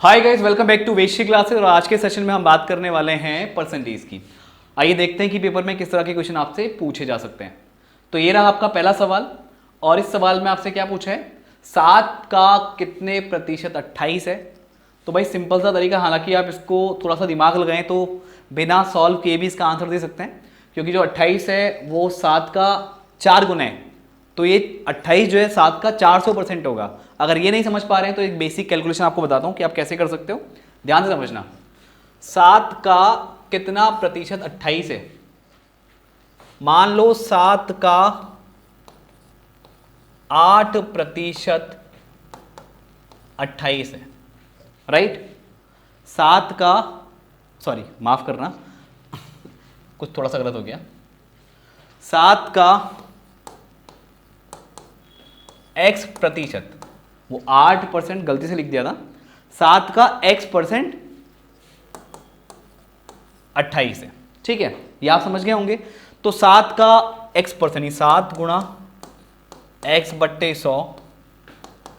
Hi guys, welcome back to Veshi classes. और आज के सेशन में हम बात करने वाले हैं परसेंटेज की। आइए देखते हैं कि पेपर में किस तरह के क्वेश्चन आपसे पूछे जा सकते हैं। तो ये रहा आपका पहला सवाल, और इस सवाल में आपसे क्या पूछा है, 7 का कितने प्रतिशत 28 है। तो भाई सिंपल सा तरीका, हालांकि आप इसको थोड़ा सा दिमाग लगाएं तो बिना सॉल्व किए भी इसका आंसर दे सकते हैं, क्योंकि जो 28 है वो 7 का 4 गुना है। तो ये 28 जो है 7 का 400% होगा। अगर ये नहीं समझ पा रहे हैं तो एक बेसिक कैलकुलेशन आपको बताता हूं कि आप कैसे कर सकते हो, ध्यान से समझना। 7 का कितना प्रतिशत 28 है। मान लो 7 का 8% 28 है, राइट। 7 का, सॉरी माफ करना कुछ थोड़ा सा गलत हो गया। 7 का x प्रतिशत, वो 8% गलती से लिख दिया था। 7 का x% 28 है, ठीक है, ये आप समझ गए होंगे। तो 7 का x%, 7 गुणा x/100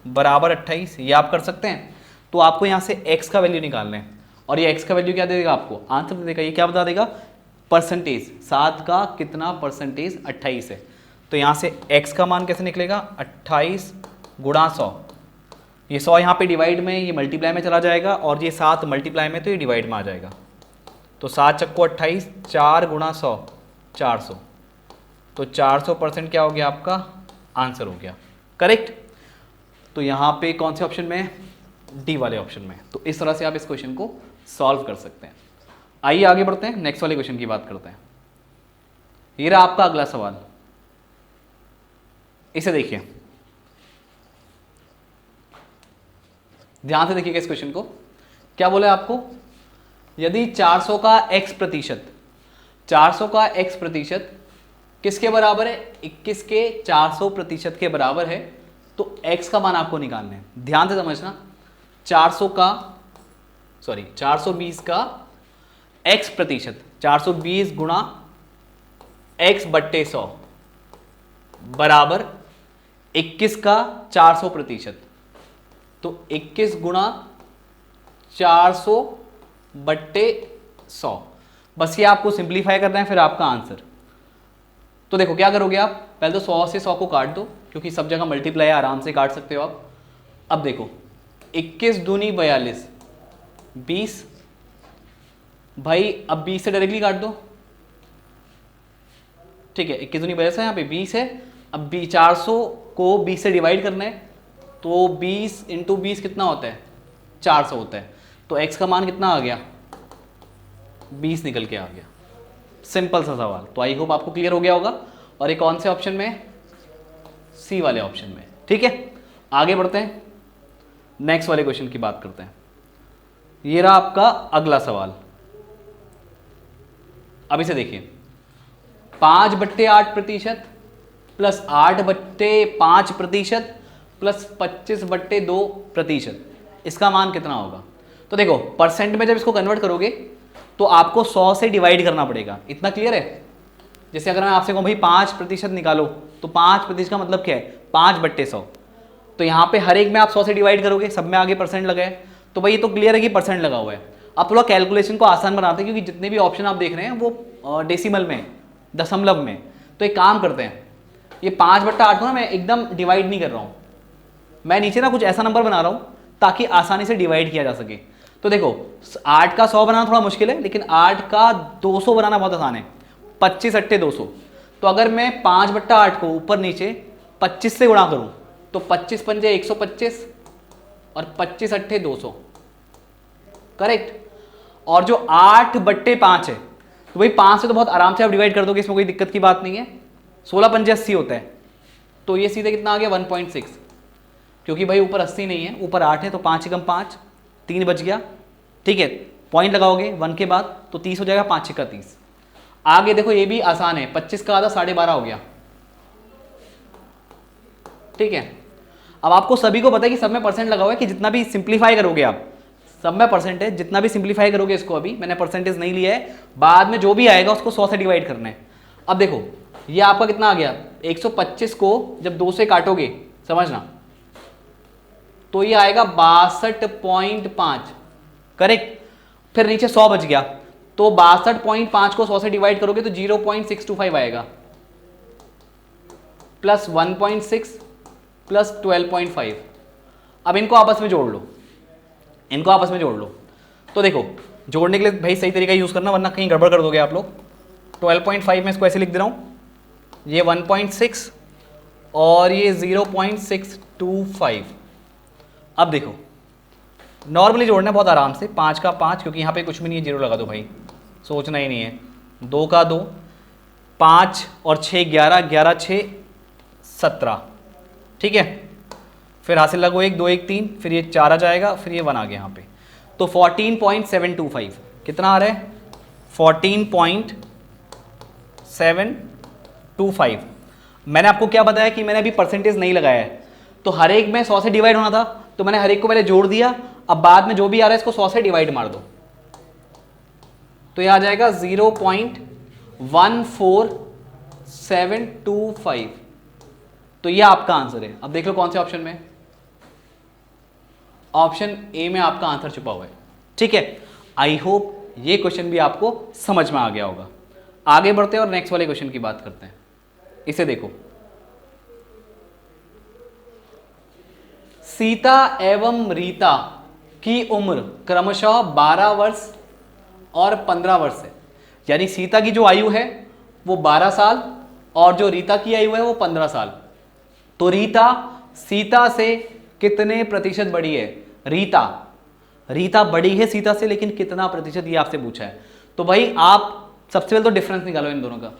बराबर 28, ये आप कर सकते हैं। तो आपको यहां से x का वैल्यू निकालना है, और ये x का वैल्यू क्या दे देगा, आपको आंसर दे देगा। ये क्या बता देगा, परसेंटेज। 7 का कितना परसेंटेज 28 है। तो यहां से x का मान कैसे निकलेगा, 28 गुणा 100। ये 100 यहाँ पे डिवाइड में, ये मल्टीप्लाई में चला जाएगा, और ये 7 मल्टीप्लाई में, तो ये डिवाइड में आ जाएगा। तो 7 चक्को 28, 4 गुणा 100 400। तो 400% क्या हो गया, आपका आंसर हो गया, करेक्ट। तो यहाँ पे कौन से ऑप्शन में, डी वाले ऑप्शन में। तो इस तरह से आप इस क्वेश्चन को सॉल्व कर सकते हैं। आइए आगे बढ़ते हैं, नेक्स्ट वाले क्वेश्चन की बात करते हैं। ये रहा आपका अगला सवाल, इसे देखिए, ध्यान से देखिएगा इस क्वेश्चन को। क्या बोला है आपको, यदि 400 का x प्रतिशत, 400 का x प्रतिशत किसके बराबर है, 21 के 400% के बराबर है, तो x का मान आपको निकालना है। ध्यान से समझना, 420 का x प्रतिशत, 420 गुणा x/100 बराबर 21 का 400%। तो 21 गुणा 400/100, बस ये आपको सिंप्लीफाई करना है, फिर आपका आंसर। तो देखो क्या करोगे आप, पहले तो 100 से 100 को काट दो, क्योंकि सब जगह मल्टीप्लाई है, आराम से काट सकते हो आप। अब देखो 21 दूनी 42, 20 भाई, अब 20 से डायरेक्टली काट दो, ठीक है। 21 दूनी 42 है, यहाँ पे 20 है। अब 400 को 20 से डिवाइड करना है, तो 20 × 20 कितना होता है, 400 होता है। तो x का मान कितना आ गया, 20 निकल के आ गया। सिंपल सा सवाल। तो आई होप आपको क्लियर हो गया होगा। और ये कौन से ऑप्शन में, सी वाले ऑप्शन में, ठीक है। आगे बढ़ते हैं, नेक्स्ट वाले क्वेश्चन की बात करते हैं। ये रहा आपका अगला सवाल। अब इसे देखिए, 5/8% प्लस 8/5% प्लस 25/2%, इसका मान कितना होगा। तो देखो परसेंट में जब इसको कन्वर्ट करोगे तो आपको 100 से डिवाइड करना पड़ेगा, इतना क्लियर है। जैसे अगर मैं आपसे कहूँ भाई 5% निकालो, तो 5% का मतलब क्या है, 5/100। तो यहाँ पे हर एक में आप 100 से डिवाइड करोगे, सब में आगे परसेंट लगा है, तो भाई ये तो क्लियर है कि परसेंट लगा हुआ है। अब थोड़ा कैलकुलेशन को आसान बनाते हैं, क्योंकि जितने भी ऑप्शन आप देख रहे हैं वो डेसिमल में, दशमलव में। तो एक काम करते हैं, ये 5/8 को ना मैं एकदम डिवाइड नहीं कर रहा हूँ, मैं नीचे ना कुछ ऐसा नंबर बना रहा हूँ ताकि आसानी से डिवाइड किया जा सके। तो देखो 8 का 100 बनाना थोड़ा मुश्किल है, लेकिन 8 का 200 बनाना बहुत आसान है। 25/200। तो अगर मैं 5/8 को ऊपर नीचे 25 से गुणा करूँ, तो 25 पंजे 125 और 25/200, करेक्ट। और जो 8/5 है, तो भाई 5 से तो बहुत आराम से आप डिवाइड कर दोगे, इसमें कोई दिक्कत की बात नहीं है। 16 पंजे 80 होता है, तो ये सीधे कितना आ गया, 1.6। क्योंकि भाई ऊपर 80 नहीं है, ऊपर 8 है, तो 5 × 5 3 बच गया, ठीक है। पॉइंट लगाओगे 1 के बाद, तो 30 हो जाएगा, 5 × 30। आगे देखो ये भी आसान है, 25 का आधा 12.5 हो गया, ठीक है। अब आपको सभी को पता है कि सब में परसेंट लगा हुआ है, कि जितना भी सिंप्लीफाई करोगे आप, सब में परसेंट है, जितना भी सिंप्लीफाई करोगे इसको, अभी मैंने परसेंटेज नहीं लिया है, बाद में जो भी आएगा उसको 100 से डिवाइड करना है। अब देखो ये आपका कितना आ गया, 125 को जब 2 से काटोगे, समझना, तो ये आएगा 62.5, करेक्ट। फिर नीचे 100 बच गया, तो 62.5 को 100 से डिवाइड करोगे तो 0.625 आएगा, प्लस 1.6 प्लस 12.5। अब इनको आपस में जोड़ लो, इनको आपस में जोड़ लो। तो देखो जोड़ने के लिए भाई सही तरीका यूज करना, वरना कहीं गड़बड़ कर दोगे आप लोग। 12.5 में इसको ऐसे लिख दे रहा हूं, ये 1.6 और ये 0.625। अब देखो नॉर्मली जोड़ना है बहुत आराम से, 5 का 5, क्योंकि यहाँ पे कुछ भी नहीं है, 0 लगा दो भाई, सोचना ही नहीं है। 2 का 2, 5 और 6 11, 11 6 17, ठीक है। फिर हासिल लगो 1 2 1 3, फिर ये 4 आ जाएगा, फिर ये 1 आ गया यहाँ पे, तो 14.725 कितना आ रहा है, 14.725। मैंने आपको क्या बताया कि मैंने अभी परसेंटेज नहीं लगाया है, तो हर एक में 100 से डिवाइड होना था, तो मैंने हर एक को पहले जोड़ दिया। अब बाद में जो भी आ रहा है इसको 100 से डिवाइड मार दो, तो ये आ जाएगा 0.14725। तो ये आपका आंसर है। अब देख लो कौन से ऑप्शन में, ऑप्शन ए में आपका आंसर छुपा हुआ है, ठीक है। आई होप ये क्वेश्चन भी आपको समझ में आ गया होगा। आगे बढ़ते हैं और नेक्स्ट वाले क्वेश्चन की बात करते हैं। इसे देखो, सीता एवं रीता की उम्र क्रमशः 12 वर्ष और 15 वर्ष है। यानी सीता की जो आयु है वो 12 साल और जो रीता की आयु है वो 15 साल। तो रीता सीता से कितने प्रतिशत बड़ी है? रीता बड़ी है सीता से, लेकिन कितना प्रतिशत, ये आपसे पूछा है। तो भाई आप सबसे पहले तो डिफरेंस निकालो इन दोनों का।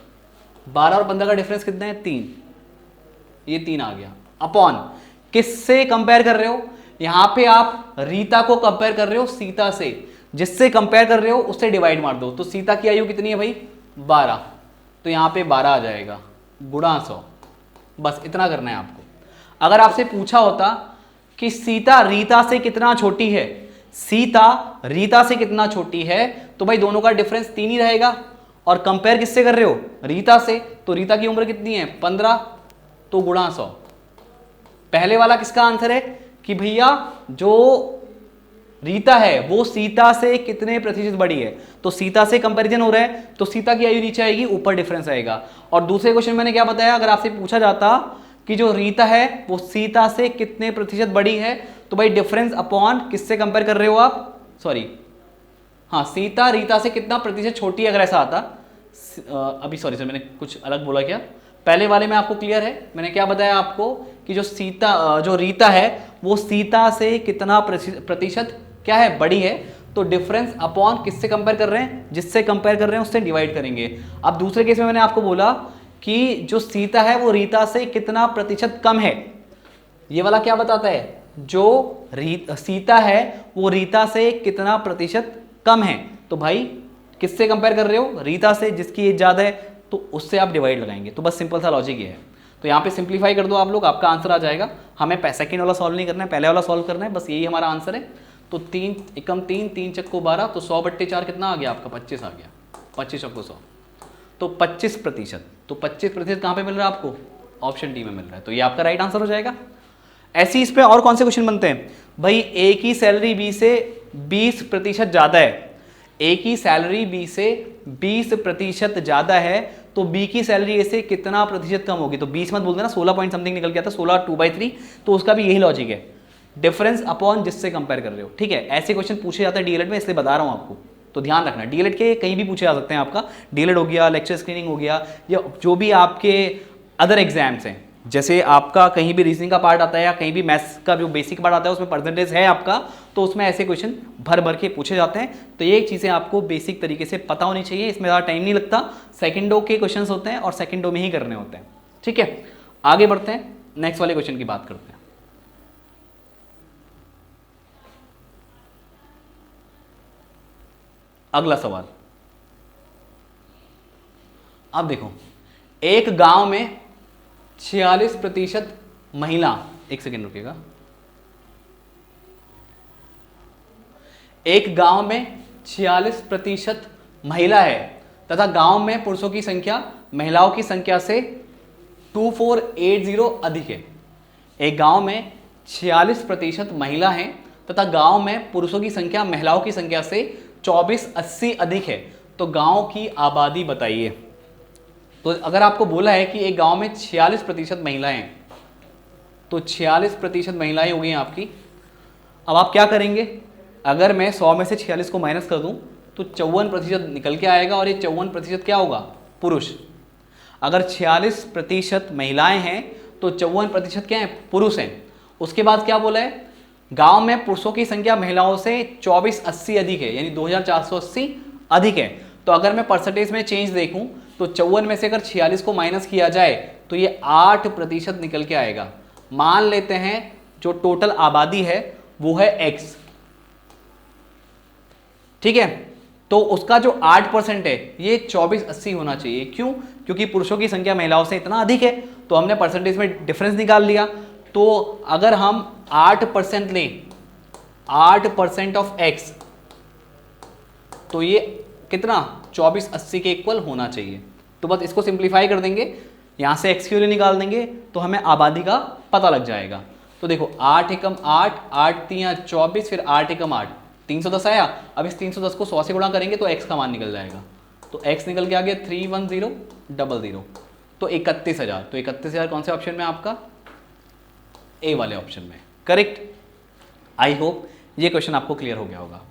12 और 15 का डिफरेंस कितना है? 3। ये 3 आ गया। अपॉन किससे कंपेयर कर रहे हो? यहां पे आप रीता को कंपेयर कर रहे हो सीता से, जिससे कंपेयर कर रहे हो उससे डिवाइड मार दो। तो सीता की आयु कितनी है भाई? 12, तो यहां पे 12 आ जाएगा गुणा 100। बस इतना करना है आपको। अगर आपसे पूछा होता कि सीता रीता से कितना छोटी है, सीता रीता से कितना छोटी है, तो भाई दोनों का डिफरेंस 3 ही रहेगा। और कंपेयर किससे कर रहे हो? रीता से। तो रीता की उम्र कितनी है? 15, तो गुणा 100। पहले वाला किसका आंसर है कि भैया जो रीता है वो सीता से कितने प्रतिशत बड़ी है। तो सीता से कंपैरिजन हो रहा है, तो सीता की आयु नीचे आएगी, ऊपर डिफरेंस आएगा। और दूसरे क्वेश्चन मैंने क्या बताया, अगर आपसे पूछा जाता कि जो रीता है वो सीता से कितने प्रतिशत बड़ी है, तो भाई डिफरेंस अपॉन किससे कंपेयर कर रहे हो आप? सॉरी, हाँ, सीता रीता से कितना प्रतिशत छोटी है, अगर ऐसा आता। अभी सॉरी सर, मैंने कुछ अलग बोला क्या? पहले वाले में आपको क्लियर है, मैंने क्या बताया आपको कि जो रीता है वो सीता से कितना प्रतिशत क्या है? बड़ी है। तो डिफरेंस अपॉन किससे कंपेयर कर रहे हैं? जिससे कंपेयर कर रहे हैं उससे डिवाइड करेंगे। अब दूसरे केस में मैंने आपको बोला कि जो सीता है वो रीता से कितना प्रतिशत कम है। ये वाला क्या बताता है? जो सीता है वो रीता से कितना प्रतिशत कम है। तो भाई किससे कंपेयर कर रहे हो? रीता से, जिसकी एज ज़्यादा है, तो उससे आप डिवाइड लगाएंगे। तो बस सिंपल सा लॉजिक ये है। तो यहाँ पे सिंप्लीफाई कर दो आप लोग, आपका आंसर आ जाएगा। हमें सेकंड वाला सॉल्व नहीं करना है, पहले वाला सॉल्व करना है, बस यही हमारा आंसर है। तो 3 एकम 3, 3 चक्को 12, तो 100/4 कितना आ गया आपका? 25 आ गया। 25 चक्को 100, तो 25%। तो 25% कहाँ पे मिल रहा है आपको? ऑप्शन डी में मिल रहा है। तो ये आपका राइट आंसर हो जाएगा। ऐसे इस पे और कौन से क्वेश्चन बनते हैं भाई? ए की सैलरी बी से 20% ज़्यादा है। ए की सैलरी बी से 20% ज़्यादा है, तो बी की सैलरी ए से कितना प्रतिशत कम होगी? तो 20 मत बोल देना, 16 पॉइंट समथिंग निकल गया था, 16 2/3। तो उसका भी यही लॉजिक है, डिफरेंस अपॉन जिससे कंपेयर कर रहे हो। ठीक है, ऐसे क्वेश्चन पूछे जाते हैं डीएलएड में, इसलिए बता रहा हूँ आपको। तो ध्यान रखना, डीएलएड के कहीं भी पूछे जा सकते हैं आपका। डीएलएड हो गया, लेक्चर स्क्रीनिंग हो गया, या जो भी आपके अदर एग्जाम्स हैं, जैसे आपका कहीं भी रीजनिंग का पार्ट आता है या कहीं भी मैथ्स का जो बेसिक पार्ट आता है उसमें परसेंटेज है आपका, तो उसमें ऐसे क्वेश्चन भर भर के पूछे जाते हैं। तो ये चीज़ें आपको बेसिक तरीके से पता होनी चाहिए, इसमें ज़्यादा टाइम नहीं लगता। सेकंडों के क्वेश्चंस होते हैं और सेकंडों में ही करने होते हैं। ठीक है, आगे बढ़ते हैं, नेक्स्ट वाले क्वेश्चन की बात करते हैं। अगला सवाल, अब देखो, एक गांव में 46% महिला, एक सेकेंड रुकिएगा, एक गांव में 46% महिला है तथा गांव में पुरुषों की संख्या महिलाओं की संख्या से 2480 अधिक है। एक गांव में 46% महिला हैं तथा गांव में पुरुषों की संख्या महिलाओं की संख्या से 2480 अधिक है, तो गांव की आबादी बताइए। तो अगर आपको बोला है कि एक गांव में 46% महिलाएं हैं, तो 46% महिलाएं हो गई हैं आपकी। अब आप क्या करेंगे, अगर मैं 100 में से 46 को माइनस कर दूं तो 54% निकल के आएगा, और ये 54% क्या होगा, पुरुष। अगर 46% महिलाएं हैं तो 54% क्या है, पुरुष हैं। उसके बाद क्या बोला है, गांव में पुरुषों की संख्या महिलाओं से 2480 अधिक है, यानी 2480 अधिक है। तो अगर मैं परसेंटेज में चेंज देखूं तो 54 में से अगर 46 को माइनस किया जाए तो ये 8% निकल के आएगा। मान लेते हैं जो टोटल आबादी है वो है x, ठीक है। तो उसका जो 8% है ये 2480 होना चाहिए। क्यों? क्योंकि पुरुषों की संख्या महिलाओं से इतना अधिक है, तो हमने परसेंटेज में डिफरेंस निकाल लिया। तो अगर हम 8% लें, 8% ऑफ x, तो ये कितना 2480 के इक्वल होना चाहिए। तो बस इसको सिंप्लीफाई कर देंगे, यहाँ से x की वैल्यू निकाल देंगे तो हमें आबादी का पता लग जाएगा। तो देखो 8 एकम 8, 8 3 24, फिर 8 एकम 8, 310 आया। अब इस 310 को 100 से गुणा करेंगे तो x का मान निकल जाएगा। तो x निकल के आ गया 31000, तो 31000। तो 31000 कौन से ऑप्शन में आपका, ए वाले ऑप्शन में, करेक्ट। आई होप ये क्वेश्चन आपको क्लियर हो गया होगा।